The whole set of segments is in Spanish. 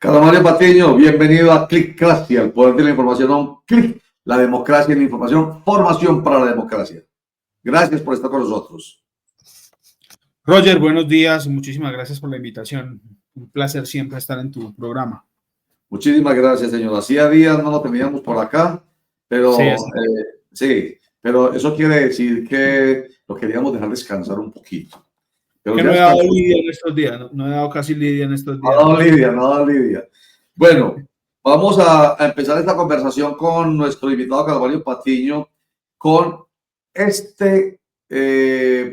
Carlos Mario Patiño, bienvenido a Clickracia, el poder de la información a un clic, la democracia en la información, formación para la democracia. Gracias por estar con nosotros. Roger, buenos días, muchísimas gracias por la invitación. Un placer siempre estar en tu programa. Muchísimas gracias, señor. Hacía días no lo teníamos por acá, pero sí, pero eso quiere decir que lo queríamos dejar descansar un poquito. Pero que no he dado lidia en estos días, no he dado casi lidia en estos días. No ha dado lidia. Bueno, vamos a empezar esta conversación con nuestro invitado Carlos Mario Patiño, con este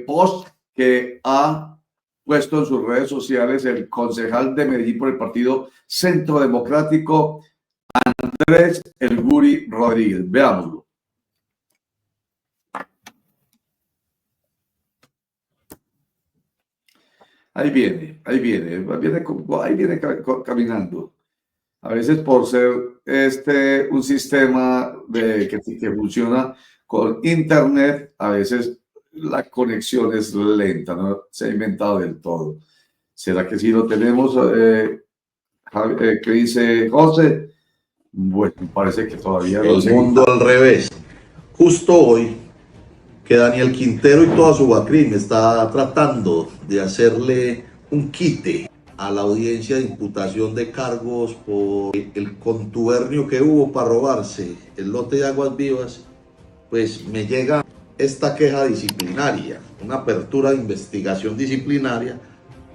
post que ha puesto en sus redes sociales el concejal de Medellín por el Partido Centro Democrático, Andrés El Guri Rodríguez. Veámoslo. Ahí viene caminando. A veces por ser un sistema que funciona con internet, a veces la conexión es lenta, no se ha inventado del todo. ¿Será que sí lo tenemos? ¿Qué dice José? Bueno, parece que todavía el mundo al revés. Justo hoy que Daniel Quintero y toda su BACRIM está tratando de hacerle un quite a la audiencia de imputación de cargos por el contubernio que hubo para robarse el lote de Aguas Vivas, pues me llega esta queja disciplinaria, una apertura de investigación disciplinaria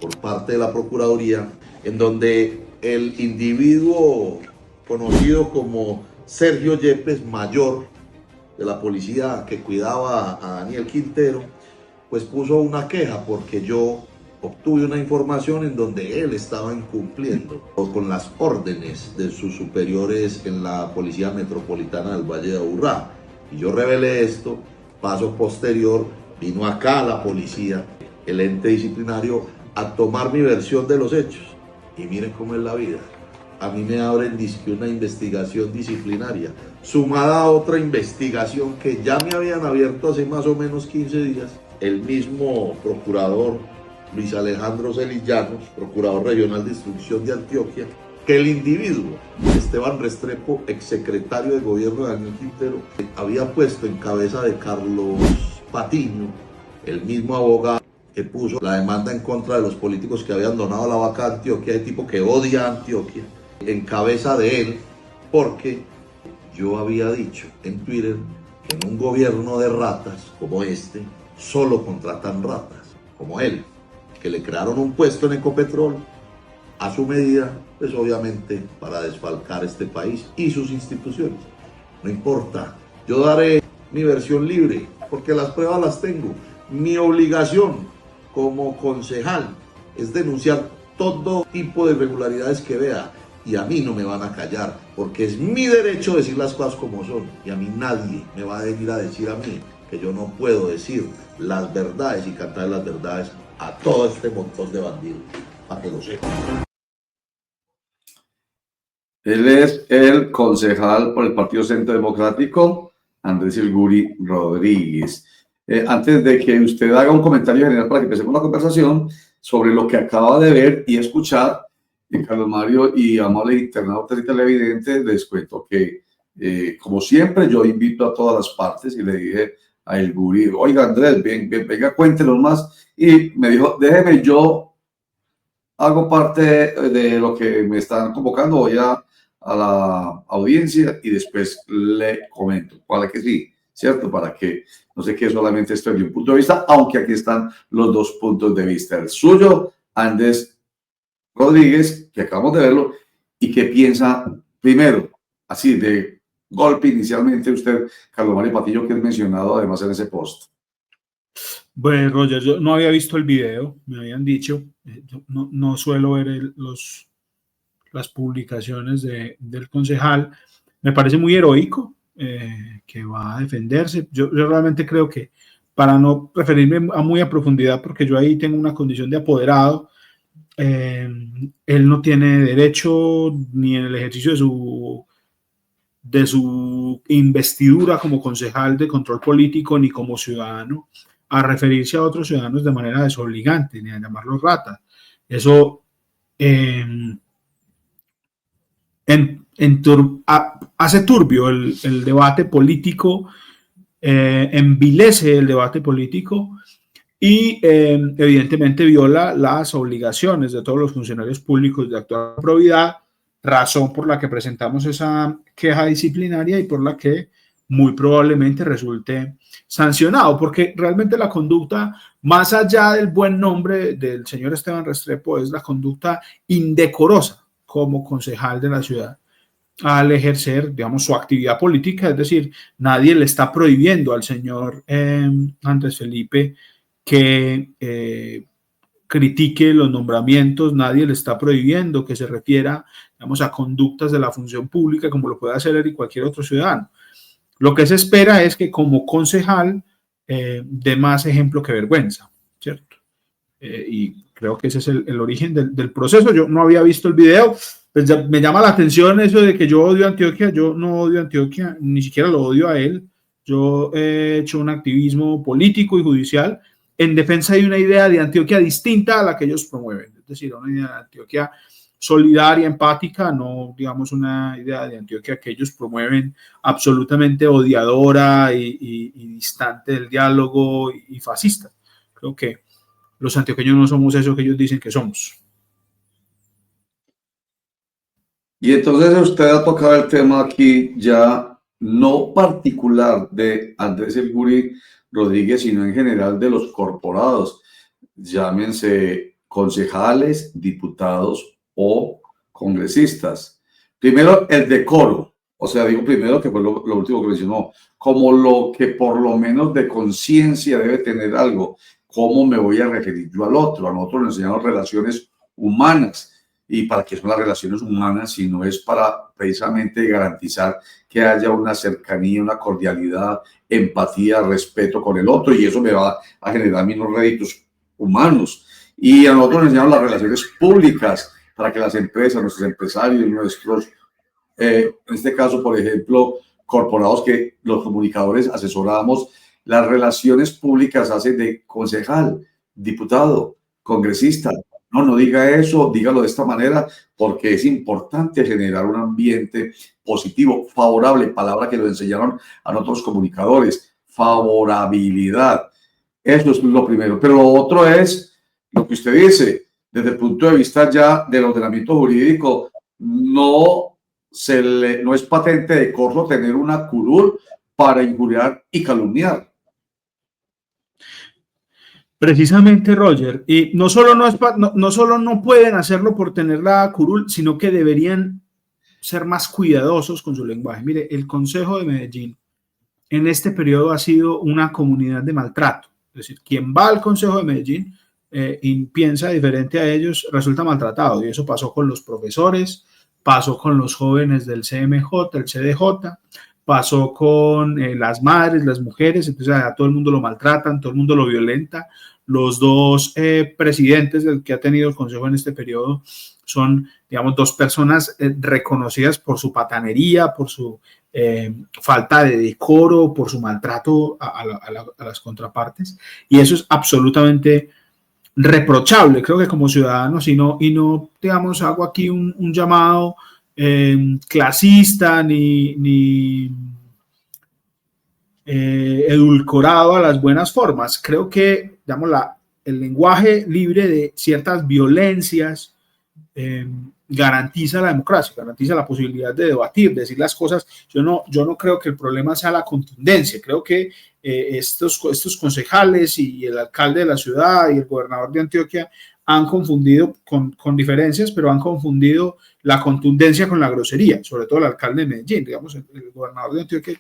por parte de la Procuraduría, en donde el individuo conocido como Sergio Yepes, mayor de la policía que cuidaba a Daniel Quintero, pues puso una queja porque yo obtuve una información en donde él estaba incumpliendo con las órdenes de sus superiores en la Policía Metropolitana del Valle de Aburrá. Y yo revelé esto, paso posterior, vino acá la policía, el ente disciplinario, a tomar mi versión de los hechos. Y miren cómo es la vida. A mí me abren una investigación disciplinaria, sumada a otra investigación que ya me habían abierto hace más o menos 15 días. El mismo procurador Luis Alejandro Celis Llanos, procurador regional de instrucción de Antioquia, que el individuo Esteban Restrepo, exsecretario de gobierno de Daniel Quintero, había puesto en cabeza de Carlos Patiño, el mismo abogado que puso la demanda en contra de los políticos que habían donado la vaca a Antioquia, de tipo que odia a Antioquia, en cabeza de él, porque yo había dicho en Twitter que en un gobierno de ratas como este, solo contratan ratas, como él, que le crearon un puesto en Ecopetrol a su medida, pues obviamente para desfalcar este país y sus instituciones. No importa, yo daré mi versión libre, porque las pruebas las tengo. Mi obligación como concejal es denunciar todo tipo de irregularidades que vea, y a mí no me van a callar, porque es mi derecho decir las cosas como son, y a mí nadie me va a venir a decir a mí que yo no puedo decir las verdades y cantar las verdades a todo este montón de bandidos, para que lo sepan. Él es el concejal por el Partido Centro Democrático, Andrés El Guri Rodríguez. Antes de que usted haga un comentario general para que empecemos la conversación sobre lo que acaba de ver y escuchar, Carlos Mario y amables internautas y televidentes, les cuento que, como siempre, yo invito a todas las partes y le dije a El Guri, oiga Andrés, venga, cuéntenos más. Y me dijo, déjeme, yo hago parte de lo que me están convocando, voy a la audiencia y después le comento. Para que sí, ¿cierto? Para que no sé qué solamente estoy de un punto de vista, aunque aquí están los dos puntos de vista. El suyo, Andrés Rodríguez, que acabamos de verlo, y que piensa, primero, así de golpe inicialmente usted, Carlos Mario Patiño, que es mencionado además en ese post. Bueno, Roger, yo no había visto el video, me habían dicho, yo no suelo ver las publicaciones del concejal. Me parece muy heroico que va a defenderse. Yo realmente creo que, para no referirme muy a profundidad, porque yo ahí tengo una condición de apoderado, él no tiene derecho ni en el ejercicio de su investidura como concejal de control político ni como ciudadano a referirse a otros ciudadanos de manera desobligante ni a llamarlos ratas. Eso hace turbio el debate político, envilece el debate político y evidentemente viola las obligaciones de todos los funcionarios públicos de actuar con probidad, razón por la que presentamos esa queja disciplinaria y por la que muy probablemente resulte sancionado, porque realmente la conducta, más allá del buen nombre del señor Esteban Restrepo, es la conducta indecorosa como concejal de la ciudad al ejercer, digamos, su actividad política. Es decir, nadie le está prohibiendo al señor Andrés Felipe que critique los nombramientos, nadie le está prohibiendo que se refiera, digamos, a conductas de la función pública como lo puede hacer él y cualquier otro ciudadano. Lo que se espera es que como concejal dé más ejemplo que vergüenza, ¿cierto? Y creo que ese es el origen del proceso. Yo no había visto el video, pues me llama la atención eso de que yo odio a Antioquia. Yo no odio a Antioquia, ni siquiera lo odio a él. Yo he hecho un activismo político y judicial en defensa de una idea de Antioquia distinta a la que ellos promueven, es decir, una idea de Antioquia solidaria, empática, no digamos una idea de Antioquia que ellos promueven absolutamente odiadora y distante del diálogo y fascista. Creo que los antioqueños no somos eso que ellos dicen que somos. Y entonces usted ha tocado el tema aquí ya no particular de Andrés El Guri Rodríguez, sino en general de los corporados, llámense concejales, diputados o congresistas. Primero, el decoro, o sea, digo primero que fue lo último que mencionó, como lo que por lo menos de conciencia debe tener algo, cómo me voy a referir yo al otro. A nosotros nos enseñaron relaciones humanas. ¿Y para qué son las relaciones humanas si no es para precisamente garantizar que haya una cercanía, una cordialidad, empatía, respeto con el otro? Y eso me va a generar unos réditos humanos. Y a nosotros nos enseñaron las relaciones públicas para que las empresas, nuestros empresarios, nuestros, en este caso, por ejemplo, corporados que los comunicadores asesoramos, las relaciones públicas hacen de concejal, diputado, congresista. No diga eso, dígalo de esta manera, porque es importante generar un ambiente positivo, favorable, palabra que lo enseñaron a nosotros comunicadores, favorabilidad. Eso es lo primero. Pero lo otro es lo que usted dice, desde el punto de vista ya del ordenamiento jurídico, no es patente de corso tener una curul para injuriar y calumniar. Precisamente, Roger, y no solo no pueden hacerlo por tener la curul, sino que deberían ser más cuidadosos con su lenguaje. Mire, el Consejo de Medellín en este periodo ha sido una comunidad de maltrato. Es decir, quien va al Consejo de Medellín y piensa diferente a ellos resulta maltratado. Y eso pasó con los profesores, pasó con los jóvenes del CMJ, el CDJ, pasó con las madres, las mujeres. Entonces a todo el mundo lo maltratan, todo el mundo lo violenta. Los dos presidentes del que ha tenido el Consejo en este periodo son, digamos, dos personas reconocidas por su patanería, por su falta de decoro, por su maltrato a las contrapartes. Y eso es absolutamente reprochable, creo que como ciudadanos, y no digamos, hago aquí un llamado clasista ni edulcorado a las buenas formas. Creo que, digamos, el lenguaje libre de ciertas violencias garantiza la democracia, garantiza la posibilidad de debatir, de decir las cosas. Yo no creo que el problema sea la contundencia. Creo que estos concejales y el alcalde de la ciudad y el gobernador de Antioquia han confundido, con diferencias, pero han confundido la contundencia con la grosería, sobre todo el alcalde de Medellín. Digamos, el gobernador de Antioquia,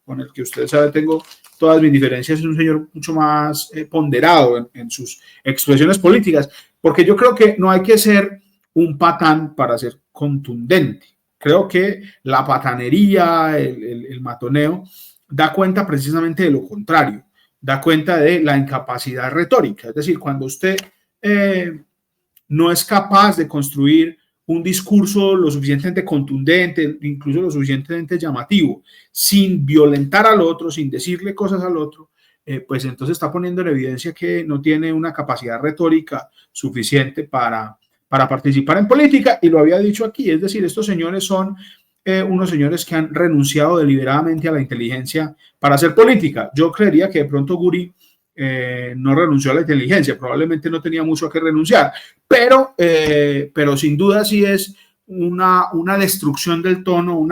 con el que usted sabe tengo todas mis diferencias, es un señor mucho más ponderado en sus expresiones políticas, porque yo creo que no hay que ser un patán para ser contundente. Creo que la patanería, el matoneo, da cuenta precisamente de lo contrario, da cuenta de la incapacidad retórica. Es decir, cuando usted no es capaz de construir un discurso lo suficientemente contundente, incluso lo suficientemente llamativo, sin violentar al otro, sin decirle cosas al otro, pues entonces está poniendo en evidencia que no tiene una capacidad retórica suficiente para participar en política. Y lo había dicho aquí, es decir, estos señores son unos señores que han renunciado deliberadamente a la inteligencia para hacer política. Yo creería que de pronto Guri no renunció a la inteligencia, probablemente no tenía mucho a qué renunciar, pero sin duda sí es una destrucción del tono,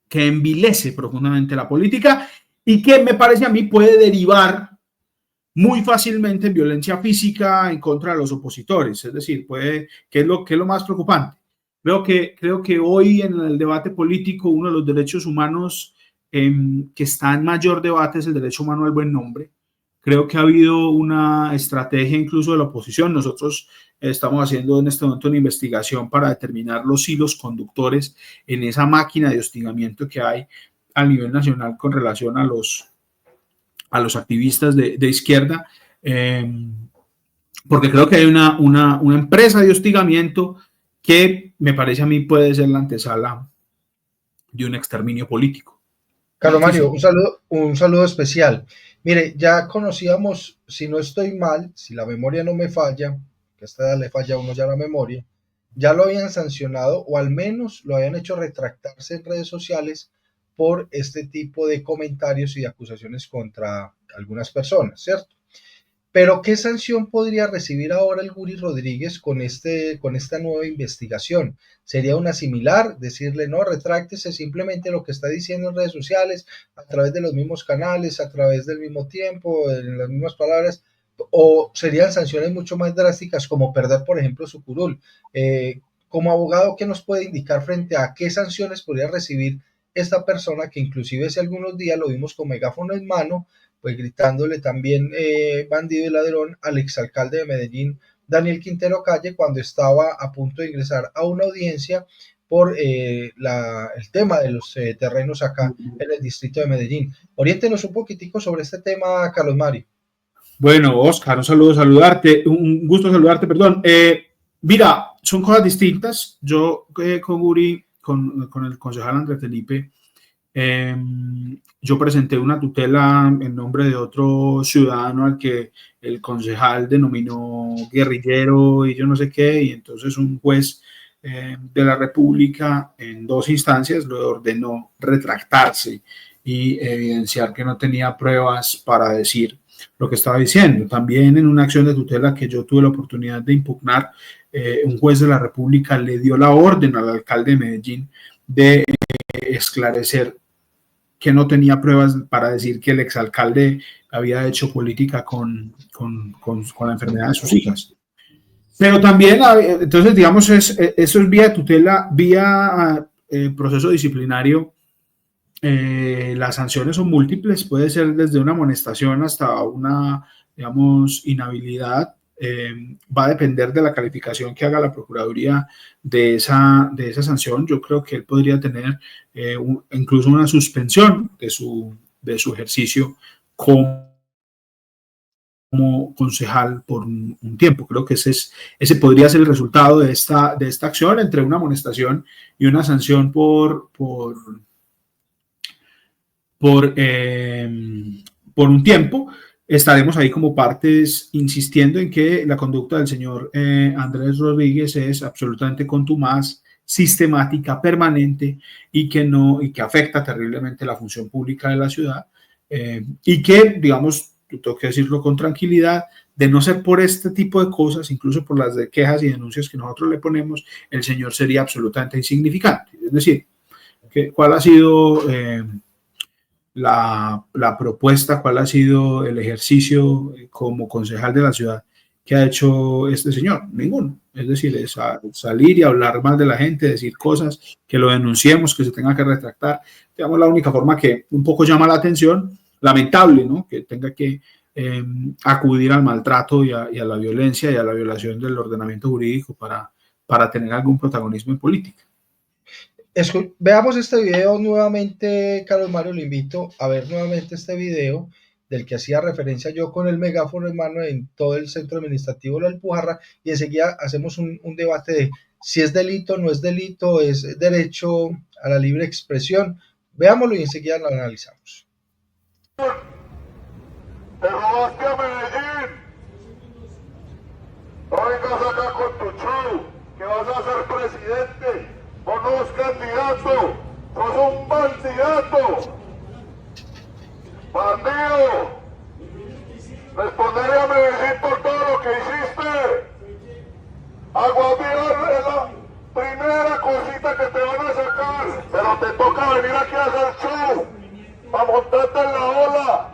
que envilece profundamente la política y que me parece a mí puede derivar muy fácilmente en violencia física en contra de los opositores. Es decir, que es lo más preocupante. Creo que hoy en el debate político uno de los derechos humanos que está en mayor debate es el derecho humano al buen nombre. Creo que ha habido una estrategia incluso de la oposición. Nosotros estamos haciendo en este momento una investigación para determinar los hilos conductores en esa máquina de hostigamiento que hay a nivel nacional con relación a los activistas de izquierda, porque creo que hay una empresa de hostigamiento que me parece a mí puede ser la antesala de un exterminio político. Carlos Mario, un saludo especial. Mire, ya conocíamos, si no estoy mal, si la memoria no me falla, que a esta edad le falla a uno ya la memoria, ya lo habían sancionado o al menos lo habían hecho retractarse en redes sociales por este tipo de comentarios y de acusaciones contra algunas personas, ¿cierto? Pero ¿qué sanción podría recibir ahora el Guri Rodríguez con esta nueva investigación? ¿Sería una similar? Decirle, no, retráctese simplemente lo que está diciendo en redes sociales, a través de los mismos canales, a través del mismo tiempo, en las mismas palabras, o serían sanciones mucho más drásticas como perder, por ejemplo, su curul. Como abogado, ¿qué nos puede indicar frente a qué sanciones podría recibir esta persona que inclusive hace algunos días lo vimos con megáfono en mano, pues gritándole también bandido y ladrón al exalcalde de Medellín, Daniel Quintero Calle, cuando estaba a punto de ingresar a una audiencia por el tema de los terrenos acá en el distrito de Medellín? Oriéntenos un poquitico sobre este tema, Carlos Mario. Bueno, Oscar, un gusto saludarte, perdón. Mira, son cosas distintas. Yo con Guri, con el concejal Andrés Felipe, yo presenté una tutela en nombre de otro ciudadano al que el concejal denominó guerrillero y yo no sé qué, y entonces un juez de la República en 2 instancias le ordenó retractarse y evidenciar que no tenía pruebas para decir lo que estaba diciendo. También en una acción de tutela que yo tuve la oportunidad de impugnar, un juez de la República le dio la orden al alcalde de Medellín de esclarecer que no tenía pruebas para decir que el exalcalde había hecho política con la enfermedad de sus hijas. Pero también, entonces, digamos, eso es vía tutela, vía proceso disciplinario. Las sanciones son múltiples, puede ser desde una amonestación hasta una, digamos, inhabilidad. Va a depender de la calificación que haga la Procuraduría de esa sanción. Yo creo que él podría tener incluso una suspensión de su ejercicio como concejal por un tiempo. Creo que ese podría ser el resultado de esta acción, entre una amonestación y una sanción por un tiempo. Estaremos ahí como partes insistiendo en que la conducta del señor Andrés Rodríguez es absolutamente contumaz, sistemática, permanente y que afecta terriblemente la función pública de la ciudad y que, digamos, tengo que decirlo con tranquilidad, de no ser por este tipo de cosas, incluso por las de quejas y denuncias que nosotros le ponemos, el señor sería absolutamente insignificante. Es decir, ¿cuál ha sido la propuesta, cuál ha sido el ejercicio como concejal de la ciudad que ha hecho este señor? Ninguno. Es decir, es salir y hablar mal de la gente, decir cosas, que lo denunciemos, que se tenga que retractar. Digamos, la única forma que un poco llama la atención, lamentable, ¿no? Que tenga que acudir al maltrato y a la violencia y a la violación del ordenamiento jurídico para tener algún protagonismo en política. Veamos este video nuevamente, Carlos Mario, lo invito a ver nuevamente este video del que hacía referencia yo con el megáfono en mano en todo el centro administrativo de la Alpujarra, y enseguida hacemos un debate de si es delito, no es delito, es derecho a la libre expresión. Veámoslo y enseguida lo analizamos. Te robaste a Medellín. No vengas acá con tu show, que vas a hacer presidente o no es candidato, sos un bandidato. Bandido, responderé a Medellín por todo lo que hiciste. Aguadilla es la primera cosita que te van a sacar, pero te toca venir aquí a hacer show, a montarte en la ola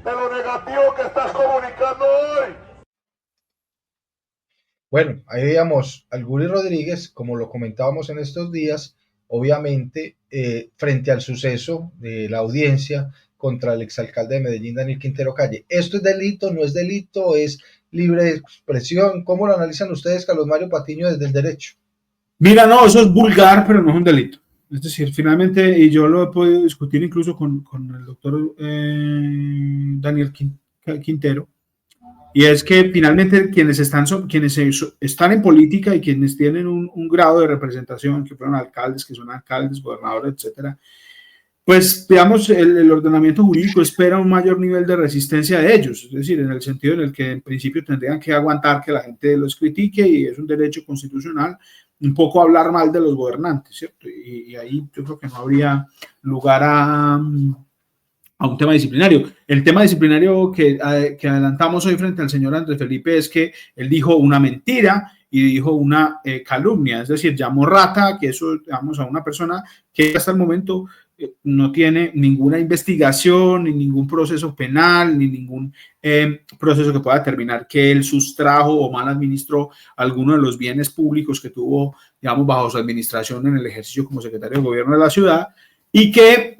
de lo negativo que estás comunicando hoy. Bueno, ahí veíamos al Guri Rodríguez, como lo comentábamos en estos días, obviamente frente al suceso de la audiencia contra el exalcalde de Medellín, Daniel Quintero Calle. ¿Esto es delito, no es delito, es libre expresión? ¿Cómo lo analizan ustedes, Carlos Mario Patiño, desde el derecho? Mira, no, eso es vulgar, pero no es un delito. Es decir, finalmente, y yo lo he podido discutir incluso con el doctor Daniel Quintero, y es que finalmente quienes están en política y quienes tienen un grado de representación, que fueron alcaldes, que son alcaldes, gobernadores, etcétera, pues digamos, el ordenamiento jurídico espera un mayor nivel de resistencia de ellos, es decir, en el sentido en el que en principio tendrían que aguantar que la gente los critique, y es un derecho constitucional un poco hablar mal de los gobernantes, ¿cierto? Y ahí yo creo que no habría lugar a un tema disciplinario. El tema disciplinario que adelantamos hoy frente al señor Andrés Felipe es que él dijo una mentira y dijo una calumnia, es decir, llamó rata, que eso, digamos, a una persona que hasta el momento no tiene ninguna investigación, ni ningún proceso penal, ni ningún proceso que pueda determinar que él sustrajo o mal administró alguno de los bienes públicos que tuvo, digamos, bajo su administración en el ejercicio como secretario de gobierno de la ciudad, y que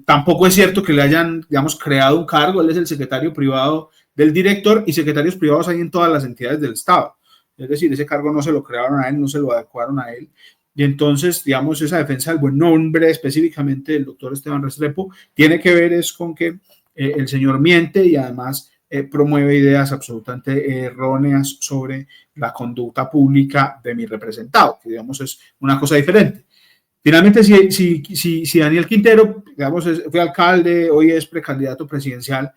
tampoco es cierto que le hayan, digamos, creado un cargo. Él es el secretario privado del director, y secretarios privados hay en todas las entidades del Estado. Es decir, ese cargo no se lo crearon a él, no se lo adecuaron a él. Y entonces, digamos, esa defensa del buen nombre específicamente del doctor Esteban Restrepo tiene que ver es con que el señor miente y además promueve ideas absolutamente erróneas sobre la conducta pública de mi representado, que digamos es una cosa diferente. Finalmente, si Daniel Quintero, digamos, fue alcalde, hoy es precandidato presidencial,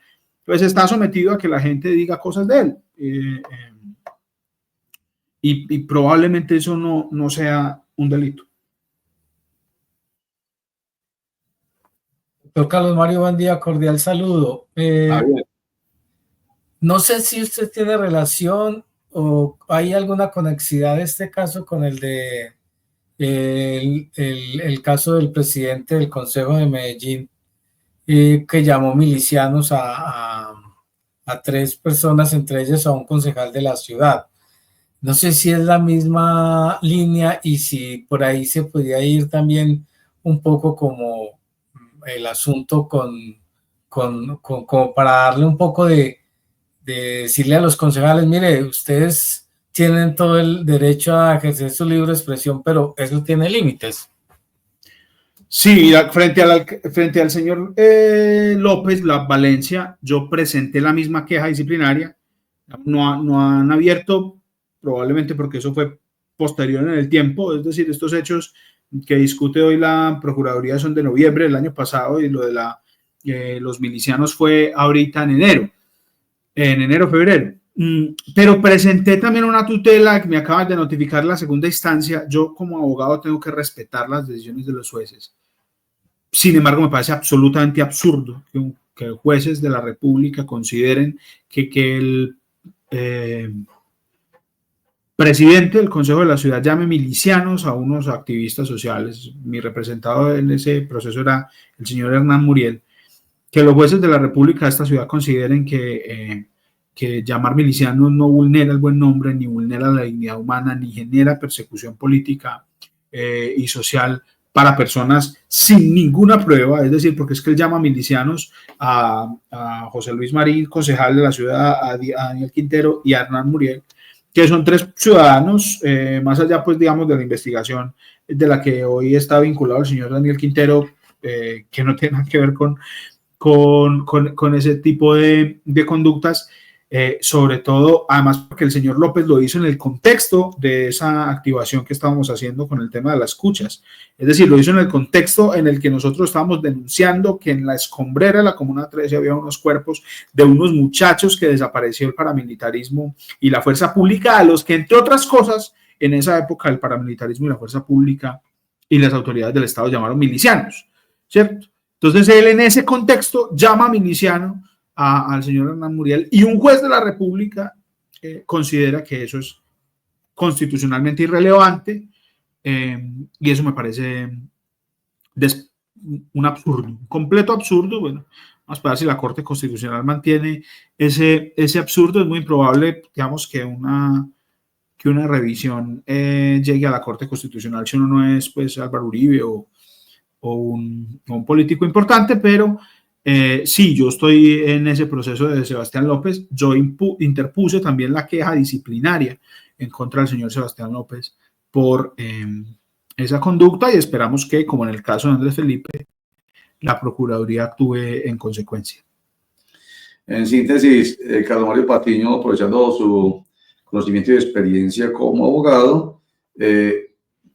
pues está sometido a que la gente diga cosas de él. Y probablemente eso no sea un delito. Doctor Carlos Mario, buen día, cordial saludo. No sé si usted tiene relación o hay alguna conexidad de este caso con el de el caso del presidente del Consejo de Medellín, que llamó milicianos a 3 personas, entre ellas a un concejal de la ciudad. No sé si es la misma línea y si por ahí se podía ir también un poco como el asunto como para darle un poco de decirle a los concejales, mire, ustedes tienen todo el derecho a ejercer su libre expresión, pero eso tiene límites. Sí, frente al señor López Valencia, yo presenté la misma queja disciplinaria. No han abierto, probablemente porque eso fue posterior en el tiempo, es decir, estos hechos que discute hoy la Procuraduría son de noviembre del año pasado, y lo de los milicianos fue ahorita en enero, febrero. Pero presenté también una tutela que me acaban de notificar la segunda instancia. Yo como abogado tengo que respetar las decisiones de los jueces. Sin embargo, me parece absolutamente absurdo que jueces de la República consideren que el presidente del Consejo de la Ciudad llame milicianos a unos activistas sociales. Mi representado en ese proceso era el señor Hernán Muriel. Que los jueces de la República de esta ciudad consideren que llamar milicianos no vulnera el buen nombre, ni vulnera la dignidad humana, ni genera persecución política y social para personas sin ninguna prueba. Es decir, porque es que él llama milicianos a José Luis Marín, concejal de la ciudad, a Daniel Quintero y a Hernán Muriel, que son 3 ciudadanos, más allá, pues, digamos, de la investigación de la que hoy está vinculado el señor Daniel Quintero, que no tiene nada que ver con ese tipo de conductas, sobre todo, además, porque el señor López lo hizo en el contexto de esa activación que estábamos haciendo con el tema de las escuchas. Es decir, lo hizo en el contexto en el que nosotros estábamos denunciando que en la escombrera de la Comuna 13 había unos cuerpos de unos muchachos que desapareció el paramilitarismo y la fuerza pública, a los que, entre otras cosas, en esa época el paramilitarismo y la fuerza pública y las autoridades del Estado llamaron milicianos, ¿cierto? Entonces él en ese contexto llama miliciano al señor Hernán Muriel y un juez de la República considera que eso es constitucionalmente irrelevante y eso me parece un absurdo, un completo absurdo. Bueno, vamos a ver si la Corte Constitucional mantiene ese absurdo. Es muy improbable, digamos, que una revisión llegue a la Corte Constitucional si uno no es, pues, Álvaro Uribe o un político importante, pero sí, yo estoy en ese proceso de Sebastián López. Yo interpuse también la queja disciplinaria en contra del señor Sebastián López por esa conducta y esperamos que, como en el caso de Andrés Felipe, la Procuraduría actúe en consecuencia. En síntesis, Carlos Mario Patiño, aprovechando su conocimiento y experiencia como abogado,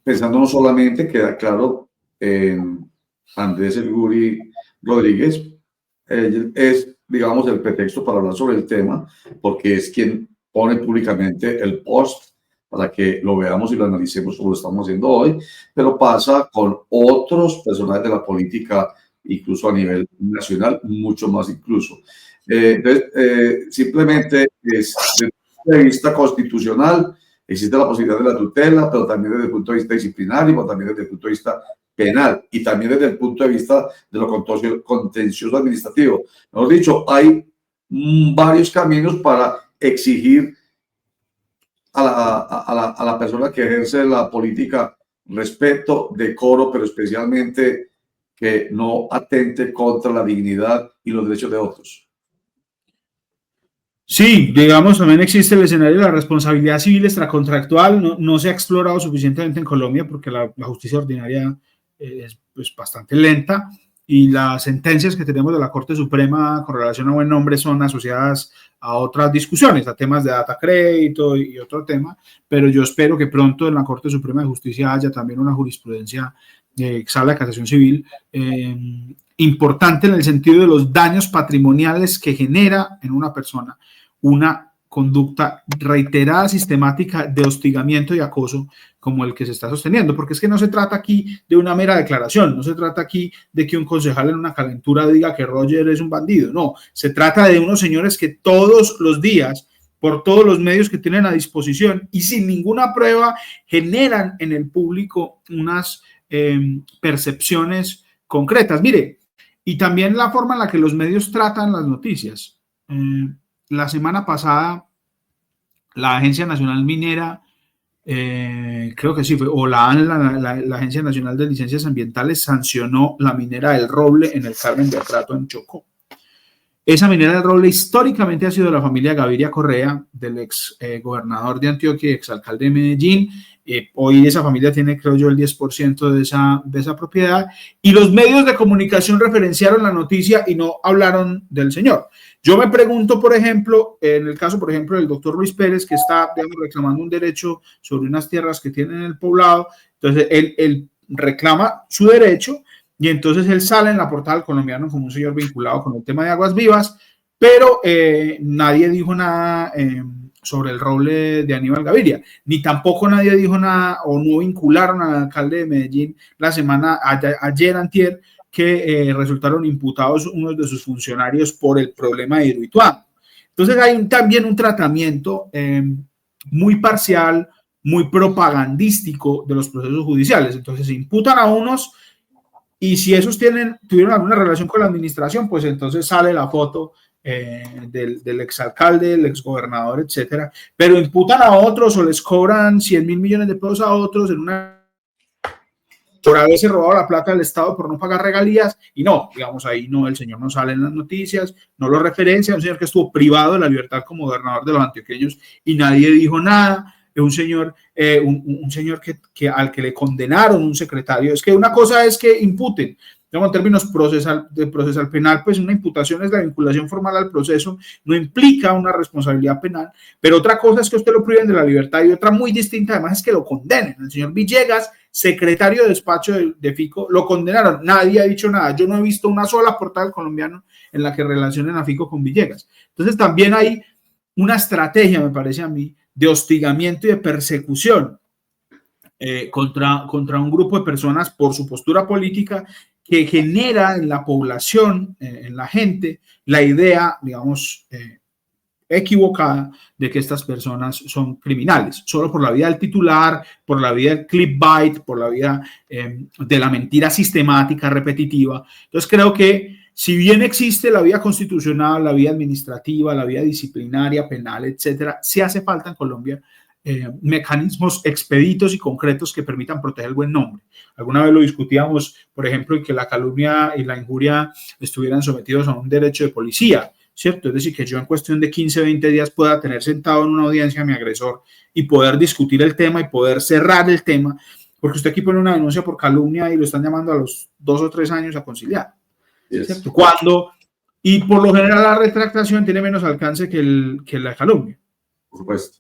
pensando no solamente, queda claro, en Andrés El Guri Rodríguez, es, digamos, el pretexto para hablar sobre el tema, porque es quien pone públicamente el post para que lo veamos y lo analicemos como lo estamos haciendo hoy, pero pasa con otros personajes de la política, incluso a nivel nacional, mucho más incluso. Entonces, simplemente desde el punto de vista constitucional existe la posibilidad de la tutela, pero también desde el punto de vista disciplinario, pero también desde el punto de vista penal y también desde el punto de vista de lo contencioso administrativo. Mejor dicho, hay varios caminos para exigir a la persona que ejerce la política respeto, decoro, pero especialmente que no atente contra la dignidad y los derechos de otros. Sí, digamos, también existe el escenario de la responsabilidad civil extracontractual. No se ha explorado suficientemente en Colombia porque la justicia ordinaria es, pues, bastante lenta y las sentencias que tenemos de la Corte Suprema con relación a buen nombre son asociadas a otras discusiones, a temas de data crédito y otro tema, pero yo espero que pronto en la Corte Suprema de Justicia haya también una jurisprudencia sala de casación civil importante en el sentido de los daños patrimoniales que genera en una persona una conducta reiterada, sistemática de hostigamiento y acoso como el que se está sosteniendo, porque es que no se trata aquí de una mera declaración, no se trata aquí de que un concejal en una calentura diga que Roger es un bandido, no, se trata de unos señores que todos los días, por todos los medios que tienen a disposición y sin ninguna prueba, generan en el público unas percepciones concretas. Mire, y también la forma en la que los medios tratan las noticias. La semana pasada, la Agencia Nacional Minera, creo que sí fue, o la Agencia Nacional de Licencias Ambientales sancionó la minera del Roble en el Carmen de Atrato, en Chocó. Esa minera del Roble históricamente ha sido de la familia Gaviria Correa, del ex gobernador de Antioquia y ex alcalde de Medellín. Hoy esa familia tiene, creo yo, el 10% de esa propiedad, y los medios de comunicación referenciaron la noticia y no hablaron del señor. Yo me pregunto, por ejemplo, en el caso, por ejemplo, del doctor Luis Pérez, que está, digamos, reclamando un derecho sobre unas tierras que tiene en el poblado. Entonces, él reclama su derecho y entonces él sale en la portada del Colombiano como un señor vinculado con el tema de aguas vivas, pero nadie dijo nada sobre el Roble de Aníbal Gaviria, ni tampoco nadie dijo nada o no vincularon al alcalde de Medellín la semana, ayer antier, que resultaron imputados unos de sus funcionarios por el problema de Hidroituango. Entonces hay también un tratamiento muy parcial, muy propagandístico de los procesos judiciales. Entonces se imputan a unos y si esos tuvieron alguna relación con la administración, pues entonces sale la foto del exalcalde, el exgobernador, etcétera, pero imputan a otros o les cobran 100.000 millones de pesos a otros por haberse robado la plata del Estado por no pagar regalías, y no, digamos, ahí no, el señor no sale en las noticias, no lo referencia, un señor que estuvo privado de la libertad como gobernador de los antioqueños y nadie dijo nada, un señor que al que le condenaron un secretario. Es que una cosa es que imputen, en términos procesal penal, pues una imputación es la vinculación formal al proceso, no implica una responsabilidad penal, pero otra cosa es que usted lo priven de la libertad y otra muy distinta además es que lo condenen. El señor Villegas, secretario de despacho de Fico, lo condenaron, nadie ha dicho nada, yo no he visto una sola portada del Colombiano en la que relacionen a Fico con Villegas. Entonces también hay una estrategia, me parece a mí, de hostigamiento y de persecución contra un grupo de personas por su postura política que genera en la población, en la gente, la idea, digamos, equivocada de que estas personas son criminales, solo por la vía del titular, por la vía del clickbait, por la vía de la mentira sistemática, repetitiva. Entonces creo que si bien existe la vía constitucional, la vía administrativa, la vía disciplinaria, penal, etcétera, sí hace falta en Colombia mecanismos expeditos y concretos que permitan proteger el buen nombre. Alguna vez lo discutíamos, por ejemplo, en que la calumnia y la injuria estuvieran sometidos a un derecho de policía, ¿cierto? Es decir, que yo en cuestión de 15, 20 días pueda tener sentado en una audiencia a mi agresor y poder discutir el tema y poder cerrar el tema, porque usted aquí pone una denuncia por calumnia y lo están llamando a los 2 o 3 años a conciliar, ¿cierto? Cuando, y por lo general la retractación tiene menos alcance que la calumnia. Por supuesto.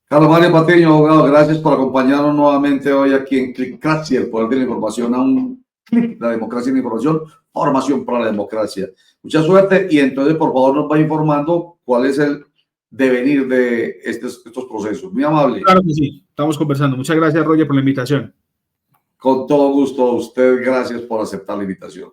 Carlos Mario Patiño, abogado, gracias por acompañarnos nuevamente hoy aquí en Clickcracia, el poder de la información a un clic, la democracia y la información, formación para la democracia. Mucha suerte y entonces por favor nos va informando cuál es el devenir de estos procesos. Muy amable. Claro que sí, estamos conversando. Muchas gracias, Roger, por la invitación. Con todo gusto a usted, gracias por aceptar la invitación.